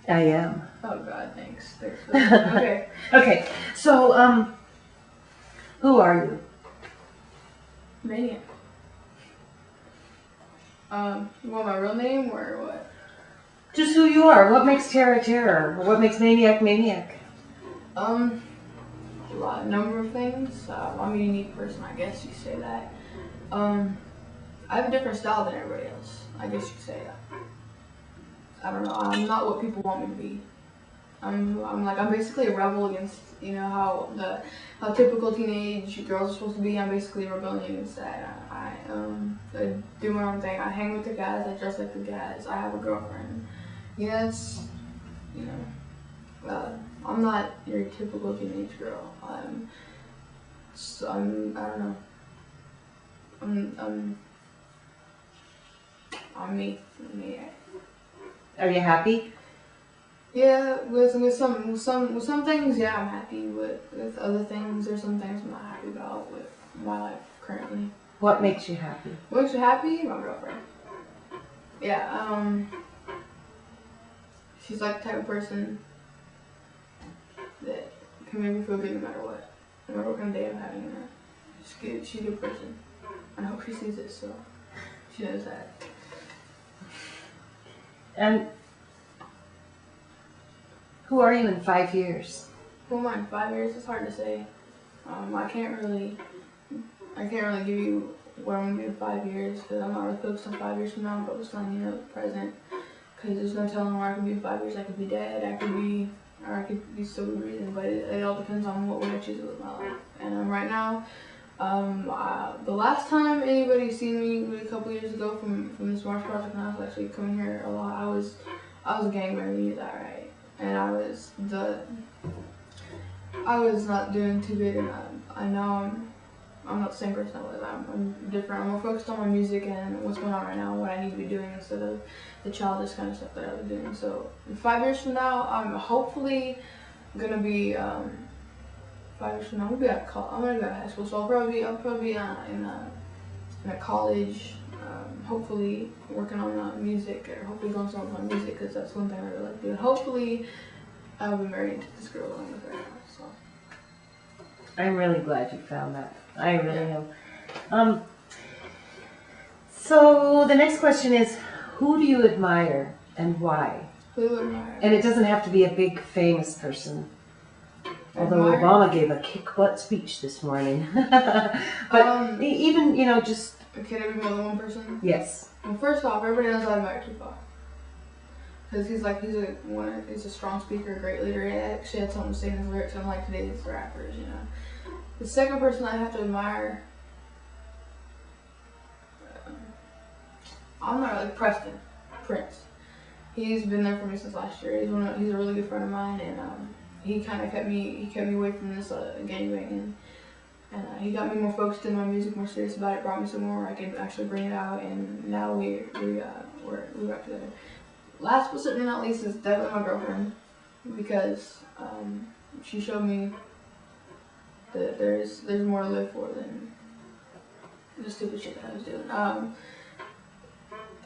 I am. Oh God, thanks. Thanks for that. Okay. Okay, so, who are you? Maniac. You want my real name or what? Just who you are. What makes Terra Terra? Or what makes Maniac Maniac? A number of things. I'm a unique person, I guess you say that. I have a different style than everybody else. I guess you could say that. I don't know. I'm not what people want me to be. I'm basically a rebel against, how typical teenage girls are supposed to be. I'm basically a rebellion against that. I do my own thing. I hang with the guys. I dress like the guys. I have a girlfriend. Yes, I'm not your typical teenage girl. I don't know. I'm me. Are you happy? Yeah, with some things, yeah, I'm happy. With other things, there's some things I'm not happy about with my life currently. What makes you happy? What makes you happy? My girlfriend. Yeah, she's like the type of person that can make me feel good no matter what. No matter what kind of day I'm having. She's a good person. I hope she sees this, so she knows that. And who are you in 5 years? Who am I in 5 years? It's hard to say. I can't really give you what I'm gonna be in 5 years because I'm not really focused on 5 years from now. I'm focused on the present. Because there's no telling where I could be in 5 years. I could be dead. I could be still breathing. But it all depends on what way I choose to live my life. And right now, the last time anybody seen me a couple years ago from this March project, and I was actually coming here a lot. I was a gangbanger. You knew that, right? And I was not doing too good, and I know I'm not the same person I was. I'm different. I'm more focused on my music and what's going on right now, what I need to be doing instead of the childish kind of stuff that I was doing. So 5 years from now, I'm hopefully gonna be 5 years from now. I'm gonna go to high school, so I'll probably be in a college. Hopefully working on music, or hopefully going somewhere on music, because that's one thing I really like doing. Hopefully I'll be married to this girl I'm with right now. So I'm really glad you found that. I really am. So the next question is, who do you admire and why? Who do I admire? And it doesn't have to be a big famous person. Although Obama gave a kick-butt speech this morning. But even, just... Can it be more than one person? Yes. Well, first off, everybody knows I admire Tupac. Because he's a strong speaker, a great leader. He actually had something to say in his lyrics, unlike today's rappers, The second person I have to admire, I'm not really Prince. He's been there for me since last year. He's a really good friend of mine, and he kind of kept me away from this gangbang, and he got me more focused in my music, more serious about it. Brought me somewhere where I could actually bring it out, and now we're back together. Last but certainly not least is definitely my girlfriend, because she showed me that there's more to live for than the stupid shit that I was doing.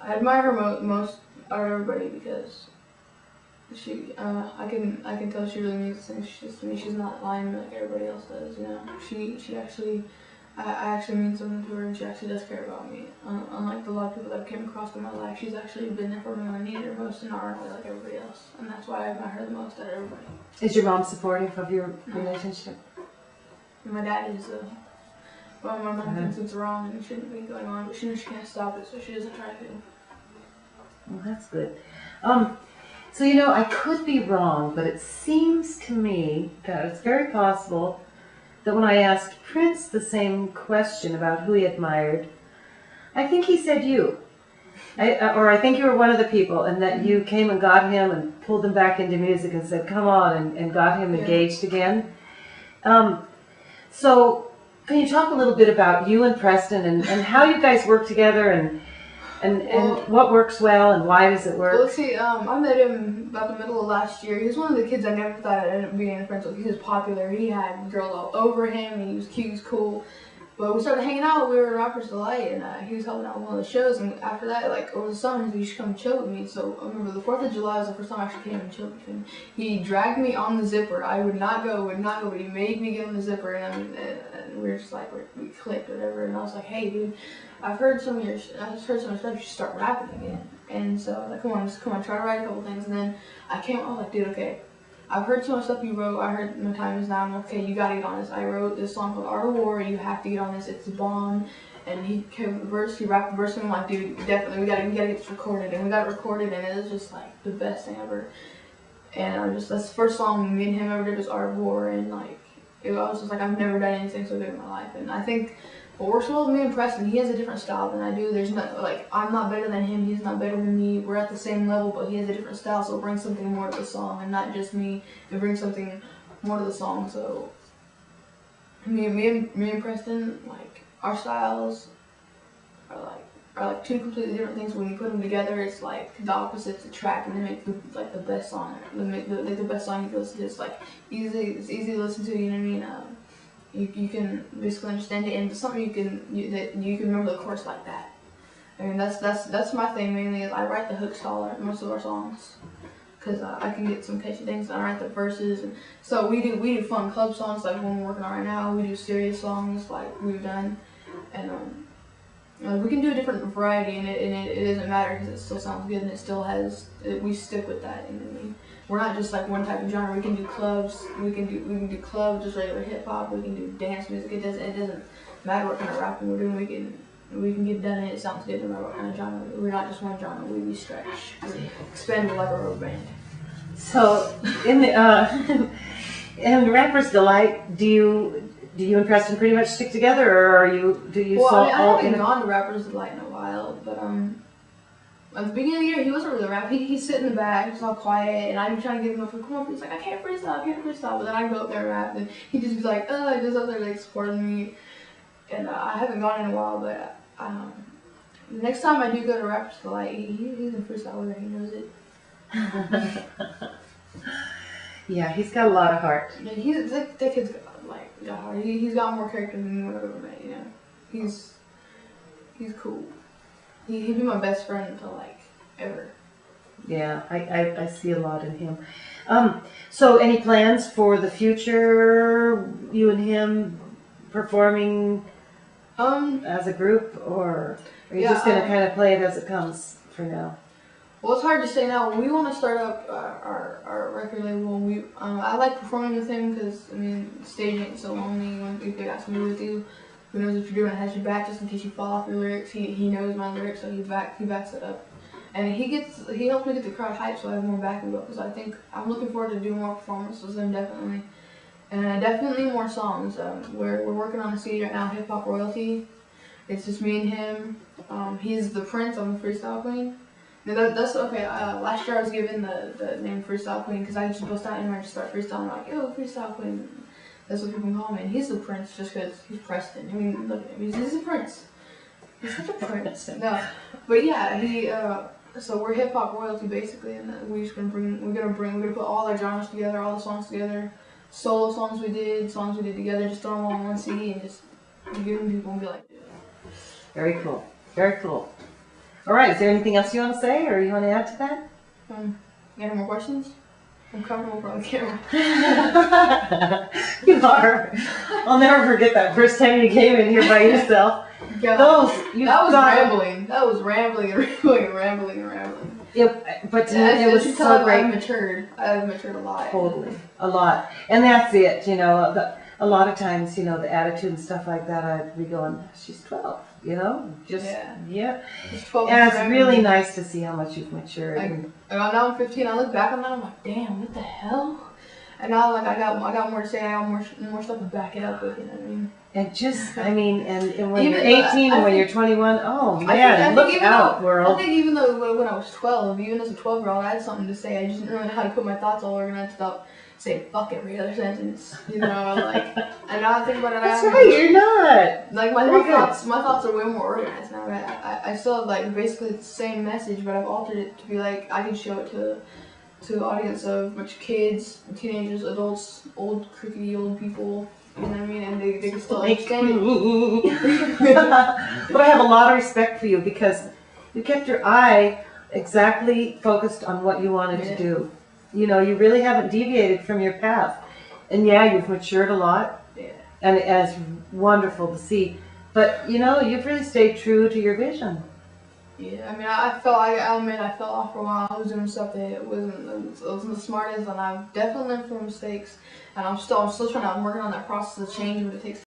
I admire her most out of everybody because I can tell she really means things to me. She's not lying to me like everybody else does. She actually. I actually mean something to her, and she actually does care about me. Unlike a lot of people that I've came across in my life, she's actually been there for me when I needed her most, and not running away like everybody else. And that's why I admire her the most out of everybody. Is your mom supportive of your relationship? My dad is. My mom thinks it's wrong and it shouldn't be going on, but she knows she can't stop it, so she doesn't try to. Well, that's good. So I could be wrong, but it seems to me that it's very possible that when I asked Prince the same question about who he admired, I think he said you. I think you were one of the people, and that you came and got him and pulled him back into music and said, come on, and got him engaged again. So can you talk a little bit about you and Preston and how you guys work together and what works well and why does it work? Well, see, I met him about the middle of last year. He was one of the kids I never thought I'd end up being friends with. He was popular. He had girls all over him. He was cute. He was cool. But we started hanging out. We were at Rapper's Delight, and he was helping out with one of the shows. And after that, like over the summer, he should come and chill with me. So I remember the 4th of July was the first time I actually came and chilled with him. He dragged me on the zipper. I would not go, but he made me get on the zipper, and we were just like we clicked or whatever. And I was like, hey, dude, I just heard some of your stuff. You should start rapping again. And so I was like, come on, try to write a couple things. And then I was like, dude, okay. I've heard so much stuff you wrote. I heard My Time Is Now. I'm like, okay, you gotta get on this. I wrote this song called Art of War. You have to get on this. It's a bomb. And he came with the verse. He rapped the verse. And I'm like, dude, definitely, we gotta get this recorded. And we got it recorded, and it was just like the best thing ever. And that's the first song me and him ever did was Art of War. And like, I was just like, I've never done anything so good in my life. And I think what works well with me and Preston, he has a different style than I do. There's not, like, I'm not better than him, he's not better than me. We're at the same level, but he has a different style, so it brings something more to the song, and not just me. It brings something more to the song. So me and Preston, like, our styles are like two completely different things. When you put them together, it's like the opposites attract, and they make the best song. They make the best song you can listen to. It's like it's easy to listen to. You know what I mean? You can basically understand it, and it's something that you can remember the chorus like that. I mean, that's my thing mainly. Is I write the hooks to most of our songs, because I can get some catchy things. And I write the verses, and so we do fun club songs like one we're working on right now. We do serious songs like we've done, and we can do a different variety, and it doesn't matter because it still sounds good, and it still has. We stick with that, and we're not just like one type of genre. We can do clubs. We can do clubs, just regular hip hop. We can do dance music. It doesn't matter what kind of rapping we're doing. We can get done, and it sounds good no matter what kind of genre. We're not just one genre. We stretch. We expand like a rubber band. So in the in Rapper's Delight, do you and Preston pretty much stick together, or do you? Well, I haven't gone to Rapper's Delight in a while, but at the beginning of the year, he wasn't really rapping. He'd sit in the back, he's all quiet, and I'd be trying to get him up for come up. He's like, I can't freestyle. But then I'd go up there and rap, and he'd just be like, just up there like supporting me. And I haven't gone in a while, but the next time I do go to Rapper's Delight, he's in freestyle with it. He knows it. Yeah, he's got a lot of heart. Yeah, he's that kid's got heart. He's got more character than anyone I've ever met. You know, he's cool. He'd be my best friend until ever. Yeah, I see a lot in him. So any plans for the future? You and him performing as a group, or are you just gonna kind of play it as it comes for now? Well, it's hard to say now. We want to start up our record label. I like performing with him because stage ain't so lonely when you got somebody with you. Who knows if you're doing it, has your back just in case you fall off your lyrics. He knows my lyrics, so he backs it up, and he helps me get the crowd hyped, so I have more backing vocals. I think I'm looking forward to doing more performances with him, definitely, and definitely more songs. We're working on a CD right now, Hip Hop Royalty. It's just me and him. He's the Prince. I'm the Freestyle Queen. That's okay. Last year I was given the name Freestyle Queen because I just bust out and I just start freestyling. I'm like, yo, Freestyle Queen. That's what people call me. And he's the Prince just because he's Preston. I mean, look at him. He's a prince. He's such a prince. No, but yeah, so we're hip hop royalty basically, and we're gonna put all our genres together, all the songs together, solo songs we did together, just throw them all on one CD and just give them to people and be like, very cool, very cool. All right, is there anything else you want to say, or you want to add to that? You got any more questions? I'm comfortable from the camera. You are. I'll never forget that first time you came in here by yourself. Yeah, that was rambling. That was rambling and rambling. Yep, but it was so great. I've matured a lot. Totally, a lot. And that's it, a lot of times, the attitude and stuff like that, I'd be going, she's 12, just, yeah. And it's really nice to see how much you've matured. Now I'm 15, I look back on that, I'm like, damn, what the hell? And now, I got more to say, I got more stuff to back it up with, you know what I mean? And just, and when you're 18 and when you're 21, oh man, look out, world. I think even though when I was 12, even as a 12-year-old, I had something to say. I just didn't know how to put my thoughts all organized up. Say fuck every other sentence, and now I think about it. That's right, you're not. My thoughts are way more organized now. I still have basically the same message, but I've altered it to be I can show it to an audience of a bunch of kids, teenagers, adults, old crickety old people, You know what I mean? And they can still Like understand it. me. But I have a lot of respect for you because you kept your eye exactly focused on what you wanted to do. You know, you really haven't deviated from your path. And yeah, you've matured a lot. Yeah. And it's wonderful to see. But, you know, you've really stayed true to your vision. Yeah, I mean, I'll admit I fell off for a while. I was doing stuff that wasn't the smartest, and I've definitely learned from mistakes. And I'm still trying to, I'm working on that process of change, but it takes